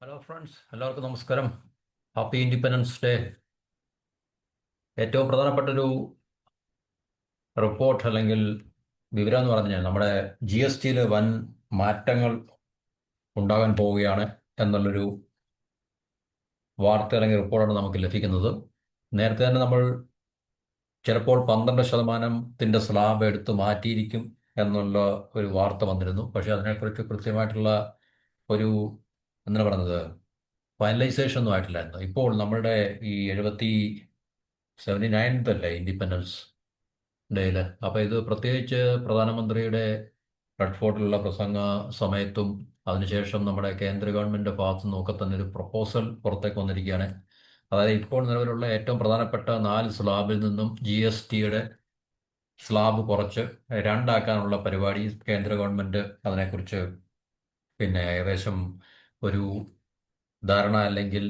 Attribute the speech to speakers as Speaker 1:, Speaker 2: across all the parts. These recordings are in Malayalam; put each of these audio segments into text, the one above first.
Speaker 1: ഹലോ ഫ്രണ്ട്സ്, എല്ലാവർക്കും നമസ്കാരം. Happy independence day. ഏറ്റവും പ്രധാനപ്പെട്ടൊരു റിപ്പോർട്ട് അല്ലെങ്കിൽ വിവരം എന്ന് പറഞ്ഞാൽ നമ്മുടെ GSTയിൽ വൻ മാറ്റങ്ങൾ ഉണ്ടാകാൻ പോവുകയാണ് എന്നുള്ളൊരു വാർത്ത അല്ലെങ്കിൽ റിപ്പോർട്ടാണ് നമുക്ക് ലഭിക്കുന്നത്. നേരത്തെ തന്നെ നമ്മൾ ചിലപ്പോൾ 12% സ്ലാബ് എടുത്ത് മാറ്റിയിരിക്കും എന്നുള്ള ഒരു വാർത്ത വന്നിരുന്നു. പക്ഷേ അതിനെക്കുറിച്ച് കൃത്യമായിട്ടുള്ള ഒരു എന്താണ് പറയുന്നത് ഫൈനലൈസേഷൻ ഒന്നും ആയിട്ടില്ലായിരുന്നു. ഇപ്പോൾ നമ്മളുടെ ഈ 79th അല്ലേ ഇൻഡിപെൻഡൻസ് ഡേയിൽ. അപ്പോൾ ഇത് പ്രത്യേകിച്ച് പ്രധാനമന്ത്രിയുടെ റെഡ് ഫോർട്ടിലുള്ള പ്രസംഗ സമയത്തും അതിനുശേഷം നമ്മുടെ കേന്ദ്ര ഗവൺമെൻറ് ഭാഗത്തു നിന്നൊക്കെ തന്നെ ഒരു പ്രപ്പോസൽ പുറത്തേക്ക് വന്നിരിക്കുകയാണ്. അതായത് ഇപ്പോൾ നിലവിലുള്ള ഏറ്റവും പ്രധാനപ്പെട്ട 4 സ്ലാബിൽ നിന്നും GSTയുടെ സ്ലാബ് കുറച്ച് രണ്ടാക്കാനുള്ള പരിപാടി കേന്ദ്ര ഗവൺമെൻറ് അതിനെക്കുറിച്ച് ഏകദേശം ഒരു ധാരണ അല്ലെങ്കിൽ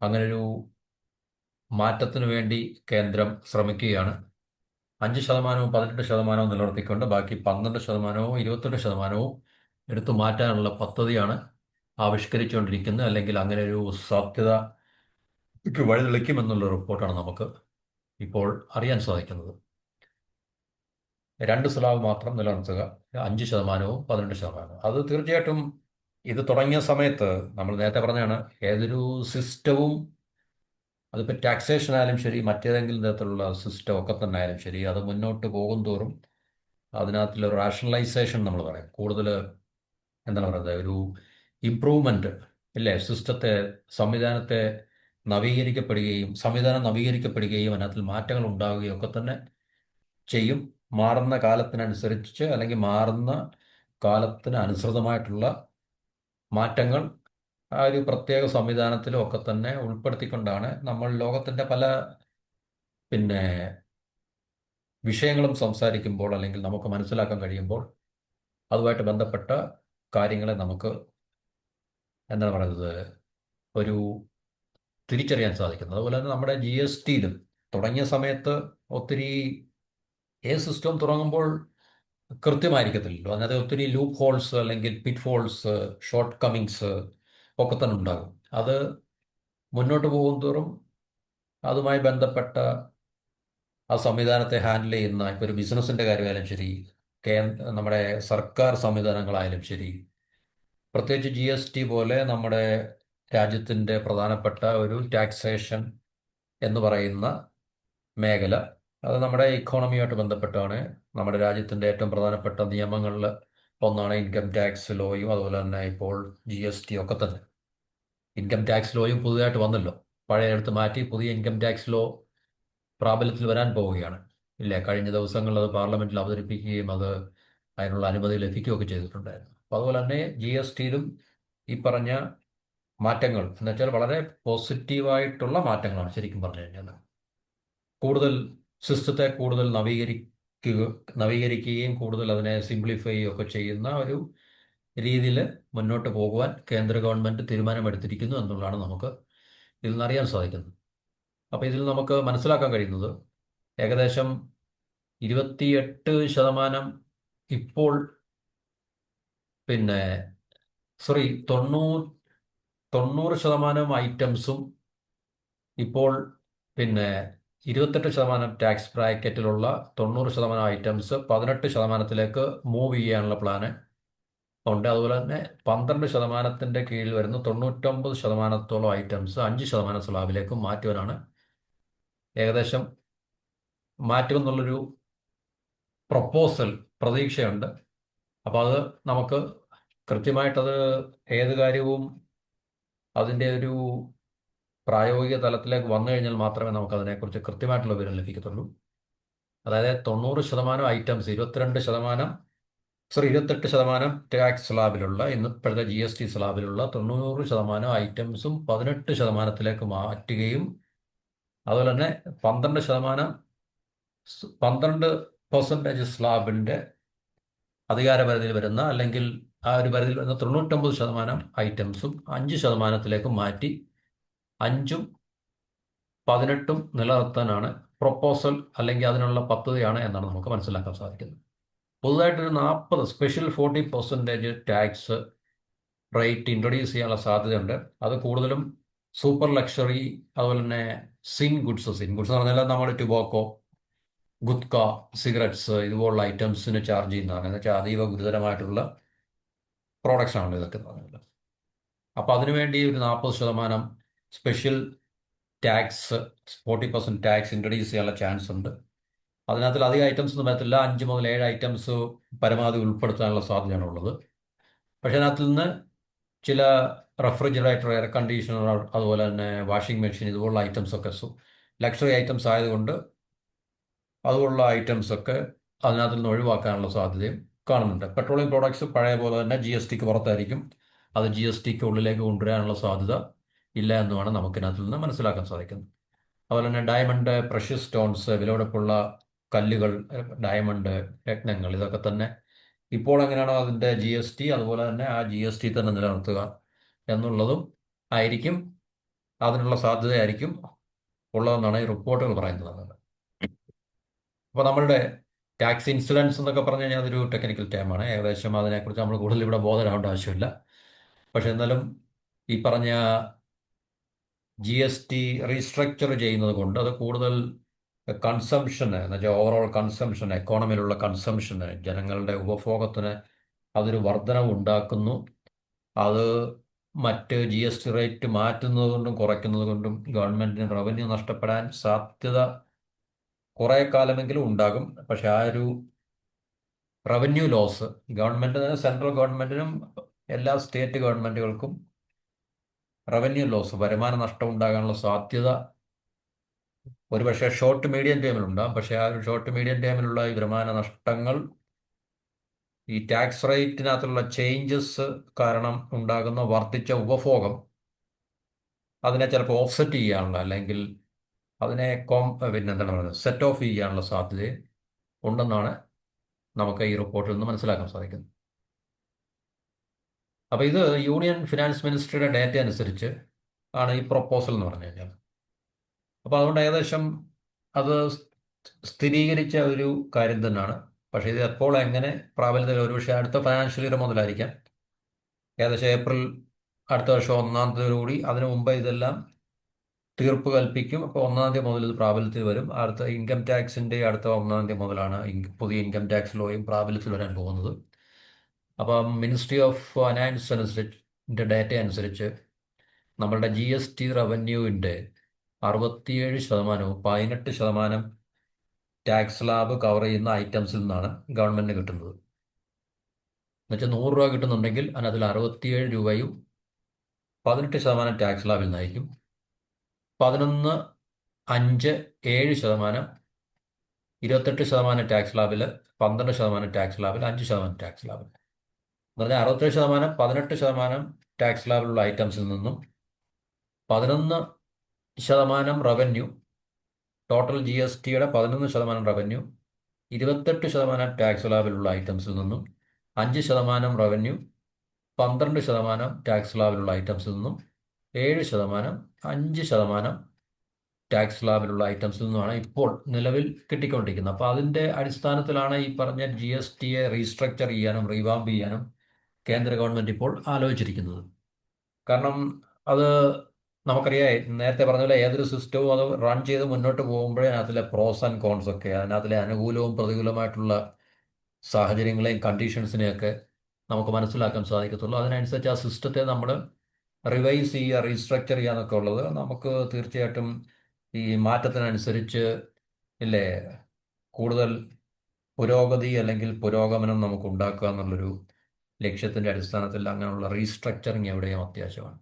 Speaker 1: അങ്ങനൊരു മാറ്റത്തിനു വേണ്ടി കേന്ദ്രം ശ്രമിക്കുകയാണ്. 5%, 18% നിലനിർത്തിക്കൊണ്ട് ബാക്കി 12%, 28% എടുത്തു മാറ്റാനുള്ള പദ്ധതിയാണ് ആവിഷ്കരിച്ചുകൊണ്ടിരിക്കുന്നത്. അല്ലെങ്കിൽ അങ്ങനെ ഒരു സാധ്യതയ്ക്ക് വഴിതെളിക്കുമെന്നുള്ള റിപ്പോർട്ടാണ് നമുക്ക് ഇപ്പോൾ അറിയാൻ സാധിക്കുന്നത്. 2 സ്ലാബ് മാത്രം നിലനിർത്തുക, 5%, 18%. അത് തീർച്ചയായിട്ടും ഇത് തുടങ്ങിയ സമയത്ത് നമ്മൾ നേരത്തെ പറഞ്ഞാണ്, ഏതൊരു സിസ്റ്റവും അതിപ്പോൾ ടാക്സേഷൻ ആയാലും ശരി, മറ്റേതെങ്കിലും തരത്തിലുള്ള സിസ്റ്റം ഒക്കെ തന്നെ ആയാലും ശരി, അത് മുന്നോട്ട് പോകും തോറും അതിനകത്തുള്ള റാഷണലൈസേഷൻ നമ്മൾ പറയും, കൂടുതൽ എന്താണ് പറയുന്നത്, ഒരു ഇമ്പ്രൂവ്മെൻ്റ് ഇല്ലേ, സംവിധാനം നവീകരിക്കപ്പെടുകയും അതിനകത്തിൽ മാറ്റങ്ങൾ ഉണ്ടാവുകയും ഒക്കെ തന്നെ ചെയ്യും. മാറുന്ന കാലത്തിനനുസരിച്ച് അല്ലെങ്കിൽ മാറുന്ന കാലത്തിന് അനുസൃതമായിട്ടുള്ള മാറ്റങ്ങൾ ആ ഒരു പ്രത്യേക സംവിധാനത്തിലും ഒക്കെ തന്നെ ഉൾപ്പെടുത്തിക്കൊണ്ടാണ് നമ്മൾ ലോകത്തിൻ്റെ പല പിന്നെ വിഷയങ്ങളും സംസാരിക്കുമ്പോൾ അല്ലെങ്കിൽ നമുക്ക് മനസ്സിലാക്കാൻ കഴിയുമ്പോൾ അതുമായിട്ട് ബന്ധപ്പെട്ട കാര്യങ്ങളെ നമുക്ക് എന്താണ് പറയുന്നത്, ഒരു തിരിച്ചറിയാൻ സാധിക്കുന്നത്. അതുപോലെ തന്നെ നമ്മുടെ GSTയിലും തുടങ്ങിയ സമയത്ത് ഒത്തിരി ഏത് സിസ്റ്റം തുടങ്ങുമ്പോൾ കൃത്യമായിരിക്കത്തില്ലല്ലോ. അതിനകത്ത് ഒത്തിരി ലൂപ്പ് ഹോൾസ് അല്ലെങ്കിൽ പിറ്റ് ഫോൾസ്, ഷോർട്ട് കമ്മിങ്സ് ഒക്കെ തന്നെ ഉണ്ടാകും. അത് മുന്നോട്ട് പോകും തോറും അതുമായി ബന്ധപ്പെട്ട ആ സംവിധാനത്തെ ഹാൻഡിൽ ചെയ്യുന്ന, ഇപ്പോൾ ഒരു ബിസിനസ്സിൻ്റെ കാര്യമായാലും ശരി, നമ്മുടെ സർക്കാർ സംവിധാനങ്ങളായാലും ശരി, പ്രത്യേകിച്ച് GST പോലെ നമ്മുടെ രാജ്യത്തിൻ്റെ പ്രധാനപ്പെട്ട ഒരു ടാക്സേഷൻ എന്ന് പറയുന്ന മേഖല, അത് നമ്മുടെ ഇക്കോണമിയുമായിട്ട് ബന്ധപ്പെട്ടാണ്. നമ്മുടെ രാജ്യത്തിൻ്റെ ഏറ്റവും പ്രധാനപ്പെട്ട നിയമങ്ങളിൽ ഒന്നാണ് ഇൻകം ടാക്സ് ലോയും, അതുപോലെ തന്നെ ഇപ്പോൾ GST ഒക്കെ തന്നെ. ഇൻകം ടാക്സ് ലോയും പുതുതായിട്ട് വന്നല്ലോ. പഴയ എടുത്ത് മാറ്റി പുതിയ ഇൻകം ടാക്സ് ലോ പ്രാബല്യത്തിൽ വരാൻ പോവുകയാണ്. ഇല്ലേ, കഴിഞ്ഞ ദിവസങ്ങളിൽ അത് പാർലമെന്റിൽ അവതരിപ്പിക്കുകയും അതിനുള്ള അനുമതി ലഭിക്കുകയൊക്കെ ചെയ്തിട്ടുണ്ടായിരുന്നു. അപ്പോൾ അതുപോലെ തന്നെ GSTയിലും ഈ പറഞ്ഞ മാറ്റങ്ങൾ എന്ന് വെച്ചാൽ വളരെ പോസിറ്റീവായിട്ടുള്ള മാറ്റങ്ങളാണ്. ശരിക്കും പറഞ്ഞു കഴിഞ്ഞാൽ കൂടുതൽ സിസ്റ്റത്തെ കൂടുതൽ നവീകരിക്കുകയും കൂടുതൽ അതിനെ സിംപ്ലിഫൈ ചെയ്യുകയൊക്കെ ചെയ്യുന്ന ഒരു രീതിയിൽ മുന്നോട്ട് പോകുവാൻ കേന്ദ്ര ഗവൺമെൻറ് തീരുമാനമെടുത്തിരിക്കുന്നു എന്നുള്ളതാണ് നമുക്ക് ഇതിൽ നിന്ന് അറിയാൻ സാധിക്കുന്നത്. അപ്പോൾ ഇതിൽ നമുക്ക് മനസ്സിലാക്കാൻ കഴിയുന്നത് ഏകദേശം 28% ഇപ്പോൾ പിന്നെ സോറി 90% ഐറ്റംസും ഇപ്പോൾ 28% ടാക്സ് ബ്രാക്കറ്റിലുള്ള 90% ഐറ്റംസ് 18%ത്തിലേക്ക് മൂവ് ചെയ്യാനുള്ള പ്ലാന് ഉണ്ട്. അതുപോലെ തന്നെ 12%-ന്റെ കീഴിൽ വരുന്ന 99%-ഓളം ഐറ്റംസ് 5% സ്ലാബിലേക്ക് മാറ്റുവാനാണ് ഏകദേശം മാറ്റുമെന്നുള്ളൊരു പ്രപ്പോസൽ പ്രതീക്ഷയുണ്ട്. അപ്പോൾ അത് നമുക്ക് കൃത്യമായിട്ടത് ഏത് കാര്യവും അതിൻ്റെ ഒരു പ്രായോഗിക തലത്തിലേക്ക് വന്നു കഴിഞ്ഞാൽ മാത്രമേ നമുക്ക് അതിനെക്കുറിച്ച് കൃത്യമായിട്ടുള്ള വിവരം ലഭിക്കത്തുള്ളൂ. അതായത് 90% ഐറ്റംസ് 28% ടാക്സ് സ്ലാബിലുള്ള ഇപ്പോഴത്തെ GST സ്ലാബിലുള്ള 90% ഐറ്റംസും 18%ത്തിലേക്ക് മാറ്റുകയും അതുപോലെ തന്നെ 12% സ്ലാബിൻ്റെ അധികാരപരിധിയിൽ വരുന്ന അല്ലെങ്കിൽ ആ ഒരു പരിധിയിൽ വരുന്ന 99% ഐറ്റംസും 5%ത്തിലേക്ക് മാറ്റി 5ഉം 18ഉം നിലനിർത്താനാണ് പ്രൊപ്പോസൽ അല്ലെങ്കിൽ അതിനുള്ള പദ്ധതിയാണ് എന്നാണ് നമുക്ക് മനസ്സിലാക്കാൻ സാധിക്കുന്നത്. പുതുതായിട്ടൊരു 40 സ്പെഷ്യൽ 40% ടാക്സ് റേറ്റ് ഇൻട്രൊഡ്യൂസ് ചെയ്യാനുള്ള സാധ്യതയുണ്ട്. അത് കൂടുതലും സൂപ്പർ ലക്ഷറി, അതുപോലെ തന്നെ സിൻ ഗുഡ്സ് എന്ന് പറഞ്ഞാൽ നമ്മൾ ടുബാക്കോ, ഗുത്ക, സിഗരറ്റ്സ് ഇതുപോലുള്ള ഐറ്റംസിന് ചാർജ് ചെയ്യുന്നതാണ്. എന്ന് വെച്ചാൽ അതീവ ഗുരുതരമായിട്ടുള്ള പ്രോഡക്ട്സ് ആണ് ഇതൊക്കെ എന്ന് പറഞ്ഞാൽ. അപ്പോൾ അതിനുവേണ്ടി ഒരു 40% സ്പെഷ്യൽ ടാക്സ്, 40% ടാക്സ് ഇൻട്രൊഡ്യൂസ് ചെയ്യാനുള്ള ചാൻസ് ഉണ്ട്. അതിനകത്തിൽ അധികം ഐറ്റംസ് ഒന്നും വരത്തില്ല. 5 മുതൽ 7 ഐറ്റംസ് പരമാവധി ഉൾപ്പെടുത്താനുള്ള സാധ്യതയാണ് ഉള്ളത്. പക്ഷേ അതിനകത്ത് നിന്ന് ചില റെഫ്രിജറേറ്റർ, എയർ കണ്ടീഷണർ, അതുപോലെ തന്നെ വാഷിംഗ് മെഷീൻ ഇതുപോലുള്ള ഐറ്റംസ് ഒക്കെ ലക്ഷറി ഐറ്റംസ് ആയതുകൊണ്ട് അതുപോലുള്ള ഐറ്റംസ് ഒക്കെ അതിനകത്ത് നിന്ന് ഒഴിവാക്കാനുള്ള സാധ്യതയും കാണുന്നുണ്ട്. പെട്രോളിയം പ്രോഡക്ട്സ് പഴയ പോലെ തന്നെ GSTക്ക് പുറത്തായിരിക്കും. അത് GSTക്ക് ഉള്ളിലേക്ക് കൊണ്ടുവരാനുള്ള സാധ്യത ഇല്ല എന്നുമാണ് നമുക്കിനകത്ത് നിന്ന് മനസ്സിലാക്കാൻ സാധിക്കുന്നത്. അതുപോലെ തന്നെ ഡയമണ്ട്, പ്രഷ്യസ് സ്റ്റോൺസ്, വിലപിടിപ്പുള്ള കല്ലുകൾ, ഡയമണ്ട്, രത്നങ്ങൾ ഇതൊക്കെ തന്നെ ഇപ്പോൾ എങ്ങനെയാണോ അതിൻ്റെ GST, അതുപോലെ തന്നെ ആ GST തന്നെ നിലനിർത്തുക എന്നുള്ളതും ആയിരിക്കും, അതിനുള്ള സാധ്യതയായിരിക്കും ഉള്ളതെന്നാണ് ഈ റിപ്പോർട്ടുകൾ പറയുന്നത്. അപ്പോൾ നമ്മളുടെ ടാക്സ് ഇൻസിഡൻസ് എന്നൊക്കെ പറഞ്ഞു കഴിഞ്ഞാൽ അതൊരു ടെക്നിക്കൽ ടേമാണ്. ഏകദേശം അതിനെക്കുറിച്ച് നമ്മൾ കൂടുതൽ ഇവിടെ ബോധരാകേണ്ട ആവശ്യമില്ല. പക്ഷെ എന്നാലും ഈ പറഞ്ഞ GST റീസ്ട്രക്ചർ ചെയ്യുന്നത് കൊണ്ട് അത് കൂടുതൽ കൺസംഷന്, എന്ന് വെച്ചാൽ ഓവറോൾ കൺസംഷൻ, എക്കോണമിയിലുള്ള കൺസംഷന്, ജനങ്ങളുടെ ഉപഭോഗത്തിന് അതൊരു വർധനവ് ഉണ്ടാക്കുന്നു. അത് മറ്റ് GST റേറ്റ് മാറ്റുന്നത് കൊണ്ടും കുറയ്ക്കുന്നത് കൊണ്ടും ഗവൺമെൻറ്റിന് റവന്യൂ നഷ്ടപ്പെടാൻ സാധ്യത കുറേ കാലമെങ്കിലും ഉണ്ടാകും. പക്ഷെ ആ ഒരു റവന്യൂ ലോസ് ഗവൺമെൻറ്, സെൻട്രൽ ഗവൺമെൻറ്റിനും എല്ലാ സ്റ്റേറ്റ് ഗവൺമെൻറ്റുകൾക്കും റവന്യൂ ലോസ്, വരുമാന നഷ്ടം ഉണ്ടാകാനുള്ള സാധ്യത ഒരുപക്ഷെ ഷോർട്ട് മീഡിയം ടേമിലുണ്ടാകും. പക്ഷേ ആ ഒരു ഷോർട്ട് മീഡിയം ടേമിലുള്ള ഈ വരുമാന നഷ്ടങ്ങൾ ഈ ടാക്സ് റേറ്റിനകത്തുള്ള ചേഞ്ചസ് കാരണം ഉണ്ടാകുന്ന വർദ്ധിച്ച ഉപഭോഗം അതിനെ ചിലപ്പോൾ ഓഫ്സെറ്റ് ചെയ്യാനുള്ള, അല്ലെങ്കിൽ അതിനെ പിന്നെന്താണ് പറയുന്നത്, സെറ്റ് ഓഫ് ചെയ്യാനുള്ള സാധ്യത ഉണ്ടെന്നാണ് നമുക്ക് ഈ റിപ്പോർട്ടിൽ നിന്ന് മനസ്സിലാക്കാൻ സാധിക്കുന്നത്. അപ്പോൾ ഇത് യൂണിയൻ ഫിനാൻസ് മിനിസ്ട്രിയുടെ ഡേറ്റ അനുസരിച്ച് ആണ് ഈ പ്രൊപ്പോസൽ എന്ന് പറഞ്ഞു കഴിഞ്ഞാൽ. അപ്പോൾ അതുകൊണ്ട് ഏകദേശം അത് സ്ഥിരീകരിച്ച ഒരു കാര്യം തന്നെയാണ്. പക്ഷേ ഇത് എപ്പോൾ എങ്ങനെ പ്രാബല്യത്തിൽ, ഒരുപക്ഷെ അടുത്ത ഫൈനാൻഷ്യൽ ഇയർ മുതലായിരിക്കാം, ഏകദേശം ഏപ്രിൽ അടുത്ത വർഷം 1-ാം തീയതിയോടുകൂടി. അതിനു മുമ്പ് ഇതെല്ലാം തീർപ്പ് കൽപ്പിക്കും. അപ്പോൾ 1-ാം തീയതി മുതൽ ഇത് പ്രാബല്യത്തിൽ വരും. അടുത്ത ഇൻകം ടാക്സിൻ്റെ അടുത്ത 1-ാം തീയതി മുതലാണ് പുതിയ ഇൻകം ടാക്സ് ലോയും പ്രാബല്യത്തിൽ വരാൻ പോകുന്നത്. അപ്പം മിനിസ്ട്രി ഓഫ് ഫൈനാൻസ് അനുസരിച്ച് ഡേറ്റ അനുസരിച്ച് നമ്മളുടെ GST റവന്യൂവിൻ്റെ 67%, 18% ടാക്സ് സ്ലാബ് കവർ ചെയ്യുന്ന ഐറ്റംസിൽ നിന്നാണ് ഗവൺമെൻറ്റിന് കിട്ടുന്നത്. എന്നുവെച്ചാൽ 100 രൂപ കിട്ടുന്നുണ്ടെങ്കിൽ അതിനകത്തിൽ 67 രൂപയും 18% ടാക്സ് സ്ലാബിൽ നിന്നായിരിക്കും. 11, 5, 7%, 28% ടാക്സ് സ്ലാബിൽ, 12% ടാക്സ് സ്ലാബിൽ, 5% ടാക്സ് സ്ലാബിൽ. എന്ന് പറഞ്ഞാൽ 67%, 18% ടാക്സ് സ്ലാബിലുള്ള ഐറ്റംസിൽ നിന്നും 11% റവന്യൂ, ടോട്ടൽ GSTയുടെ 11% റവന്യൂ, 28% ടാക്സ് സ്ലാബിലുള്ള ഐറ്റംസിൽ നിന്നും 5% റവന്യൂ, 12% ടാക്സ് സ്ലാബിലുള്ള ഐറ്റംസിൽ നിന്നും 7%, 5% ടാക്സ് സ്ലാബിലുള്ള ഐറ്റംസിൽ നിന്നുമാണ് ഇപ്പോൾ നിലവിൽ കിട്ടിക്കൊണ്ടിരിക്കുന്നത്. അപ്പോൾ അതിൻ്റെ അടിസ്ഥാനത്തിലാണ് ഈ പറഞ്ഞ GSTയെ റീസ്ട്രക്ചർ ചെയ്യാനും റീവാമ്പ് ചെയ്യാനും കേന്ദ്ര ഗവൺമെൻറ് ഇപ്പോൾ ആലോചിച്ചിരിക്കുന്നത്. കാരണം അത് നമുക്കറിയാം, നേരത്തെ പറഞ്ഞ പോലെ ഏതൊരു സിസ്റ്റവും അത് റൺ ചെയ്ത് മുന്നോട്ട് പോകുമ്പോഴേ അതിനകത്തിലെ പ്രോസ് ആൻഡ് കോൺസ് ഒക്കെ, അതിനകത്തിലെ അനുകൂലവും പ്രതികൂലമായിട്ടുള്ള സാഹചര്യങ്ങളെയും കണ്ടീഷൻസിനെയൊക്കെ നമുക്ക് മനസ്സിലാക്കാൻ സാധിക്കത്തുള്ളൂ. അതിനനുസരിച്ച് ആ സിസ്റ്റത്തെ നമ്മൾ റിവൈസ് ചെയ്യുക, റീസ്ട്രക്ചർ ചെയ്യുക എന്നൊക്കെ ഉള്ളത് നമുക്ക് തീർച്ചയായിട്ടും ഈ മാറ്റത്തിനനുസരിച്ച് ഇല്ലേ കൂടുതൽ പുരോഗതി അല്ലെങ്കിൽ പുരോഗമനം നമുക്ക് ഉണ്ടാക്കുക എന്നുള്ളൊരു ലക്ഷ്യത്തിൻ്റെ അടിസ്ഥാനത്തിൽ അങ്ങനെയുള്ള റീസ്ട്രക്ചറിങ് എവിടെയും അത്യാവശ്യമാണ്.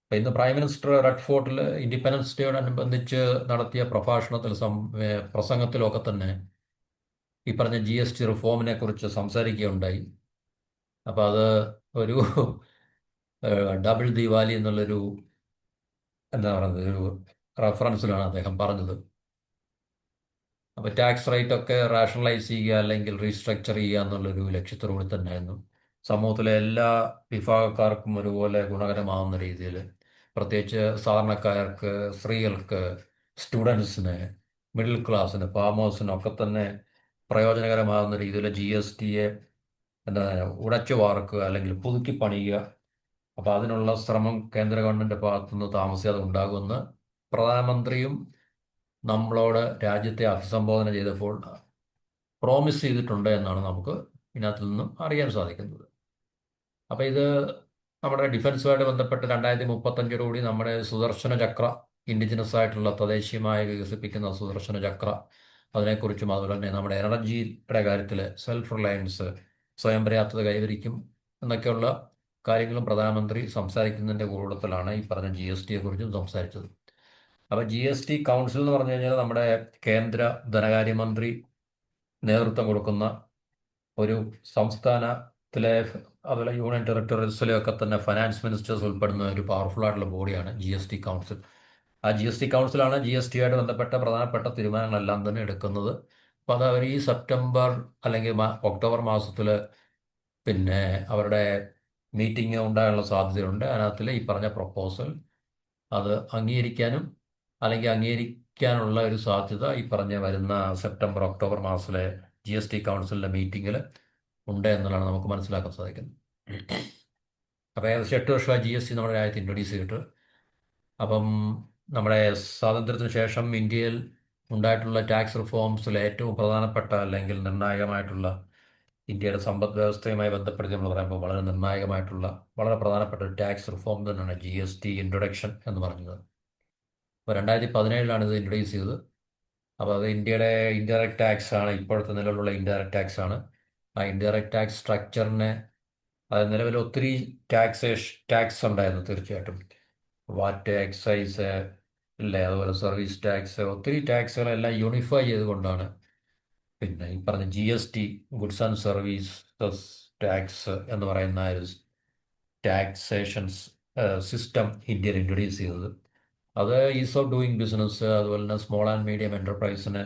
Speaker 1: അപ്പം ഇന്ന് പ്രൈം മിനിസ്റ്റർ റെഡ് ഫോർട്ടിൽ ഇൻഡിപെൻഡൻസ് ഡേയോടനുബന്ധിച്ച് നടത്തിയ പ്രസംഗത്തിലൊക്കെ തന്നെ ഈ പറഞ്ഞ GST റിഫോമിനെ കുറിച്ച് സംസാരിക്കുകയുണ്ടായി. അപ്പോൾ അത് ഒരു ഡബിൾ ദിവാലി എന്നുള്ളൊരു എന്താ പറയുന്നത് ഒരു റെഫറൻസിലാണ് അദ്ദേഹം പറഞ്ഞത്. അപ്പോൾ ടാക്സ് റേറ്റ് ഒക്കെ റാഷണലൈസ് ചെയ്യുക അല്ലെങ്കിൽ റീസ്ട്രക്ചർ ചെയ്യുക എന്നുള്ളൊരു ലക്ഷ്യത്തോടുകൂടി തന്നെയായിരുന്നു സമൂഹത്തിലെ എല്ലാ വിഭാഗക്കാർക്കും ഒരുപോലെ ഗുണകരമാവുന്ന രീതിയിൽ, പ്രത്യേകിച്ച് സാധാരണക്കാർക്ക്, സ്ത്രീകൾക്ക്, സ്റ്റുഡൻസിന്, മിഡിൽ ക്ലാസ്സിന്, ഫാമേഴ്സിനൊക്കെ തന്നെ പ്രയോജനകരമാകുന്ന രീതിയിൽ GSTയെ എന്താ ഉടച്ചു വാർക്കുക അല്ലെങ്കിൽ പുതുക്കി പണിയുക. അപ്പോൾ അതിനുള്ള ശ്രമം കേന്ദ്ര ഗവൺമെൻറ് ഭാഗത്തുനിന്ന് താമസിയാതെ ഉണ്ടാകുമെന്ന് പ്രധാനമന്ത്രിയും നമ്മളോട് രാജ്യത്തെ അഭിസംബോധന ചെയ്തപ്പോൾ പ്രോമിസ് ചെയ്തിട്ടുണ്ട് എന്നാണ് നമുക്ക് ഇതിനകത്ത് നിന്നും അറിയാൻ സാധിക്കുന്നത്. അപ്പോൾ ഇത് നമ്മുടെ ഡിഫൻസുമായിട്ട് ബന്ധപ്പെട്ട് 2035 നമ്മുടെ സുദർശന ചക്ര, ഇൻഡിജിനസ് ആയിട്ടുള്ള തദ്ദേശീയമായി വികസിപ്പിക്കുന്ന സുദർശന ചക്ര, അതിനെക്കുറിച്ചും അതുപോലെ തന്നെ നമ്മുടെ എനർജിയുടെ കാര്യത്തിൽ സെൽഫ് റിലയൻസ്, സ്വയം പര്യാപ്തത കൈവരിക്കും എന്നൊക്കെയുള്ള കാര്യങ്ങളും പ്രധാനമന്ത്രി സംസാരിക്കുന്നതിൻ്റെ കൂട്ടത്തിലാണ് ഈ പറഞ്ഞ GST കുറിച്ചും സംസാരിച്ചത്. അപ്പോൾ GST കൗൺസിൽ എന്ന് പറഞ്ഞു കഴിഞ്ഞാൽ നമ്മുടെ കേന്ദ്ര ധനകാര്യമന്ത്രി നേതൃത്വം കൊടുക്കുന്ന ഒരു സംസ്ഥാനത്തിലെ, അതുപോലെ യൂണിയൻ ടെറിട്ടറീസിലെയൊക്കെ തന്നെ ഫൈനാൻസ് മിനിസ്റ്റേഴ്സ് ഉൾപ്പെടുന്ന ഒരു പവർഫുൾ ആയിട്ടുള്ള ബോഡിയാണ് GST കൗൺസിൽ. ആ GST കൗൺസിലാണ് GST ആയിട്ട് ബന്ധപ്പെട്ട പ്രധാനപ്പെട്ട തീരുമാനങ്ങളെല്ലാം തന്നെ എടുക്കുന്നത്. അപ്പോൾ അത് അവർ ഈ സെപ്റ്റംബർ അല്ലെങ്കിൽ ഒക്ടോബർ മാസത്തിൽ പിന്നെ അവരുടെ മീറ്റിംഗ് ഉണ്ടാകാനുള്ള സാധ്യതയുണ്ട്. അതിനകത്തിൽ ഈ പറഞ്ഞ പ്രപ്പോസൽ അത് അംഗീകരിക്കാനും അല്ലെങ്കിൽ അംഗീകരിക്കാനുള്ള ഒരു സാധ്യത ഈ പറഞ്ഞ വരുന്ന സെപ്റ്റംബർ ഒക്ടോബർ മാസത്തിലെ GST കൗൺസിലിൻ്റെ മീറ്റിങ്ങിൽ ഉണ്ട് എന്നുള്ളതാണ് നമുക്ക് മനസ്സിലാക്കാൻ സാധിക്കുന്നത്. അപ്പോൾ ഏകദേശം 8 വർഷമായി GST നമ്മുടെ രാജ്യത്ത് ഇൻട്രൊഡ്യൂസ് ചെയ്തിട്ട്. അപ്പം നമ്മുടെ സ്വാതന്ത്ര്യത്തിന് ശേഷം ഇന്ത്യയിൽ ഉണ്ടായിട്ടുള്ള ടാക്സ് റിഫോംസിൽ ഏറ്റവും പ്രധാനപ്പെട്ട അല്ലെങ്കിൽ നിർണായകമായിട്ടുള്ള, ഇന്ത്യയുടെ സമ്പദ് വ്യവസ്ഥയുമായി ബന്ധപ്പെടുത്തി നമ്മൾ പറയുമ്പോൾ വളരെ നിർണായകമായിട്ടുള്ള വളരെ പ്രധാനപ്പെട്ട ഒരു ടാക്സ് റിഫോം തന്നെയാണ് GST ഇൻട്രൊഡക്ഷൻ എന്ന് പറഞ്ഞത്. അപ്പോൾ 2017 ഇത് ഇൻട്രൊഡ്യൂസ് ചെയ്തത്. അപ്പോൾ അത് ഇന്ത്യയുടെ ഇൻഡയറക്റ്റ് ടാക്സ് ആണ്, ഇപ്പോഴത്തെ നിലവിലുള്ള ഇൻഡയറക്റ്റ് ടാക്സ് ആണ്. ആ ഇൻഡയറക്റ്റ് ടാക്സ് സ്ട്രക്ചറിനെ, അത് നിലവിൽ ഒത്തിരി ടാക്സ് ഉണ്ടായിരുന്നു തീർച്ചയായിട്ടും. വാറ്റ്, എക്സൈസ് അല്ലേ, അതുപോലെ സർവീസ് ടാക്സ്, ഒത്തിരി ടാക്സുകളെല്ലാം യൂണിഫൈ ചെയ്തുകൊണ്ടാണ് പിന്നെ ഈ പറഞ്ഞ GST, goods and services tax എന്ന് പറയുന്ന ഒരു ടാക്സേഷൻസ് സിസ്റ്റം ഇന്ത്യയിൽ ഇൻട്രൊഡ്യൂസ് ചെയ്തത്. അത് ഈസ് ഓഫ് ഡൂയിങ് ബിസിനസ്, അതുപോലെ തന്നെ സ്മോൾ ആൻഡ് മീഡിയം എൻ്റർപ്രൈസിന്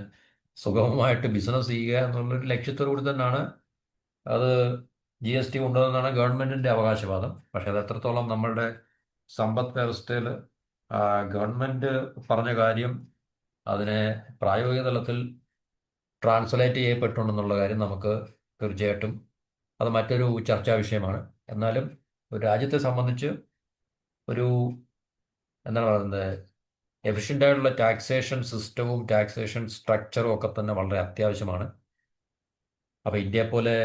Speaker 1: സുഗമമായിട്ട് ബിസിനസ് ചെയ്യുക എന്നുള്ളൊരു ലക്ഷ്യത്തോടു കൂടി തന്നെയാണ് അത് GST കൊണ്ടുവന്നതാണ് ഗവൺമെൻറ്റിൻ്റെ അവകാശവാദം. പക്ഷേ അത് എത്രത്തോളം നമ്മളുടെ സമ്പദ് വ്യവസ്ഥയിൽ ഗവൺമെൻറ് പറഞ്ഞ കാര്യം അതിനെ പ്രായോഗിക തലത്തിൽ ട്രാൻസ്ലേറ്റ് ചെയ്യപ്പെട്ടുണ്ടെന്നുള്ള കാര്യം നമുക്ക് തീർച്ചയായിട്ടും അത് മറ്റൊരു ചർച്ചാ വിഷയമാണ്. എന്നാലും ഒരു രാജ്യത്തെ സംബന്ധിച്ച് ഒരു എന്താണ് പറയുന്നത്, എഫിഷ്യൻ്റ് ആയിട്ടുള്ള ടാക്സേഷൻ സിസ്റ്റവും ടാക്സേഷൻ സ്ട്രക്ചറും ഒക്കെ തന്നെ വളരെ അത്യാവശ്യമാണ്. അപ്പോൾ ഇന്ത്യയെ പോലെ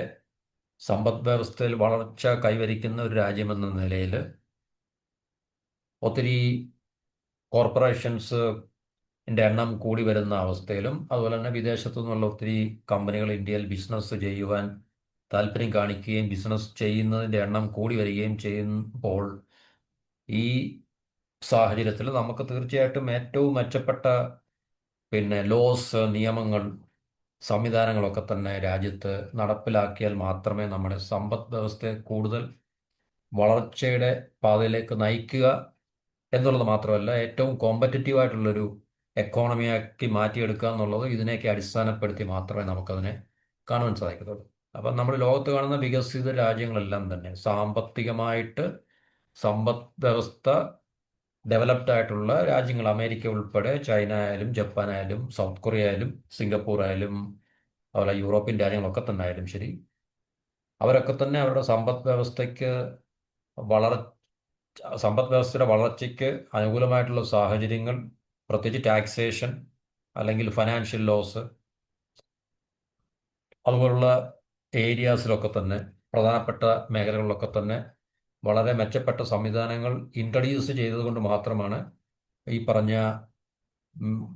Speaker 1: സമ്പദ് വ്യവസ്ഥയിൽ വളർച്ച കൈവരിക്കുന്ന ഒരു രാജ്യമെന്ന നിലയിൽ ഒത്തിരി കോർപ്പറേഷൻസിൻ്റെ എണ്ണം കൂടി വരുന്ന അവസ്ഥയിലും, അതുപോലെ തന്നെ വിദേശത്തു നിന്നുള്ള ഒത്തിരി കമ്പനികൾ ഇന്ത്യയിൽ ബിസിനസ് ചെയ്യുവാൻ താല്പര്യം കാണിക്കുകയും ബിസിനസ് ചെയ്യുന്നതിൻ്റെ എണ്ണം കൂടി വരികയും ചെയ്യുമ്പോൾ ഈ സാഹചര്യത്തിൽ നമുക്ക് തീർച്ചയായിട്ടും ഏറ്റവും മെച്ചപ്പെട്ട പിന്നെ ലോസ്, നിയമങ്ങൾ, സംവിധാനങ്ങളൊക്കെ തന്നെ രാജ്യത്ത് നടപ്പിലാക്കിയാൽ മാത്രമേ നമ്മുടെ സമ്പദ് വ്യവസ്ഥയെ കൂടുതൽ വളർച്ചയുടെ പാതയിലേക്ക് നയിക്കുക എന്നുള്ളത് മാത്രമല്ല, ഏറ്റവും കോമ്പറ്ററ്റീവ് ആയിട്ടുള്ളൊരു എക്കോണമിയാക്കി മാറ്റിയെടുക്കുക എന്നുള്ളത് ഇതിനെയൊക്കെ അടിസ്ഥാനപ്പെടുത്തി മാത്രമേ നമുക്കതിനെ കാണുവാൻ സാധിക്കത്തുള്ളൂ. അപ്പം നമ്മൾ ലോകത്ത് കാണുന്ന വികസിത രാജ്യങ്ങളെല്ലാം തന്നെ സാമ്പത്തികമായിട്ട് സമ്പദ് വ്യവസ്ഥ ഡെവലപ്ഡ് ആയിട്ടുള്ള രാജ്യങ്ങൾ, അമേരിക്ക ഉൾപ്പെടെ, ചൈന ആയാലും ജപ്പാൻ ആയാലും സൗത്ത് കൊറിയ ആയാലും സിംഗപ്പൂർ ആയാലും അതുപോലെ യൂറോപ്യൻ രാജ്യങ്ങളൊക്കെ തന്നെ ആയാലും ശരി, അവരൊക്കെ തന്നെ അവരുടെ സമ്പദ് വ്യവസ്ഥയുടെ വളർച്ചയ്ക്ക് അനുകൂലമായിട്ടുള്ള സാഹചര്യങ്ങൾ, പ്രത്യേകിച്ച് ടാക്സേഷൻ അല്ലെങ്കിൽ ഫൈനാൻഷ്യൽ ലോസ് അതുപോലുള്ള ഏരിയാസിലൊക്കെ തന്നെ, പ്രധാനപ്പെട്ട മേഖലകളിലൊക്കെ തന്നെ വളരെ മെച്ചപ്പെട്ട സംവിധാനങ്ങൾ ഇൻട്രൊഡ്യൂസ് ചെയ്തതുകൊണ്ട് മാത്രമാണ് ഈ പറഞ്ഞ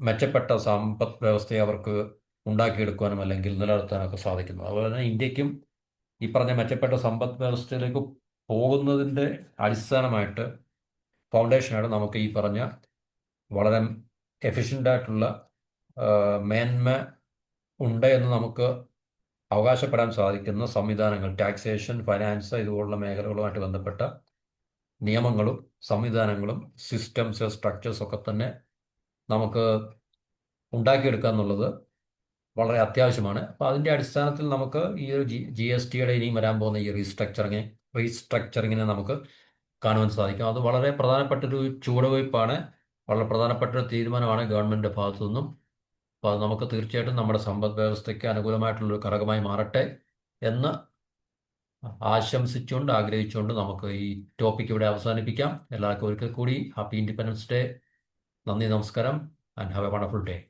Speaker 1: മെച്ചപ്പെട്ട സമ്പദ് വ്യവസ്ഥയെ അവർക്ക് ഉണ്ടാക്കിയെടുക്കുവാനും അല്ലെങ്കിൽ നിലനിർത്താനൊക്കെ സാധിക്കുന്നത്. അതുപോലെ തന്നെ ഇന്ത്യക്കും ഈ പറഞ്ഞ മെച്ചപ്പെട്ട സമ്പദ് വ്യവസ്ഥയിലേക്ക് പോകുന്നതിൻ്റെ അടിസ്ഥാനമായിട്ട്, ഫൗണ്ടേഷനായിട്ട് നമുക്ക് ഈ പറഞ്ഞ വളരെ എഫിഷ്യൻ്റായിട്ടുള്ള മേന്മ ഉണ്ട് എന്ന് നമുക്ക് അവകാശപ്പെടാൻ സാധിക്കുന്ന സംവിധാനങ്ങൾ, ടാക്സേഷൻ, ഫൈനാൻസ് ഇതുപോലുള്ള മേഖലകളുമായിട്ട് ബന്ധപ്പെട്ട നിയമങ്ങളും സംവിധാനങ്ങളും സിസ്റ്റംസ്, സ്ട്രക്ചേഴ്സ് ഒക്കെ തന്നെ നമുക്ക് ഉണ്ടാക്കിയെടുക്കുക എന്നുള്ളത് വളരെ അത്യാവശ്യമാണ്. അപ്പോൾ അതിൻ്റെ അടിസ്ഥാനത്തിൽ നമുക്ക് ഈ ഒരു GSTയുടെ ഇനിയും വരാൻ പോകുന്ന ഈ റീസ്ട്രക്ചറിങ്ങിനെ നമുക്ക് കാണുവാൻ സാധിക്കും. അത് വളരെ പ്രധാനപ്പെട്ടൊരു ചുവടുവയ്പ്പാണ്, വളരെ പ്രധാനപ്പെട്ടൊരു തീരുമാനമാണ് ഗവൺമെൻറ്റിൻ്റെ ഭാഗത്തു നിന്നും. അപ്പോൾ അത് നമുക്ക് തീർച്ചയായിട്ടും നമ്മുടെ സമ്പദ് വ്യവസ്ഥയ്ക്ക് അനുകൂലമായിട്ടുള്ളൊരു ഘടകമായി മാറട്ടെ എന്ന് ആശംസിച്ചുകൊണ്ട് ആഗ്രഹിച്ചുകൊണ്ട് നമുക്ക് ഈ ടോപ്പിക് ഇവിടെ അവസാനിപ്പിക്കാം. എല്ലാവർക്കും ഒരിക്കൽ കൂടി ഹാപ്പി ഇൻഡിപെൻഡൻസ് ഡേ. നന്ദി, നമസ്കാരം, and have A wonderful day.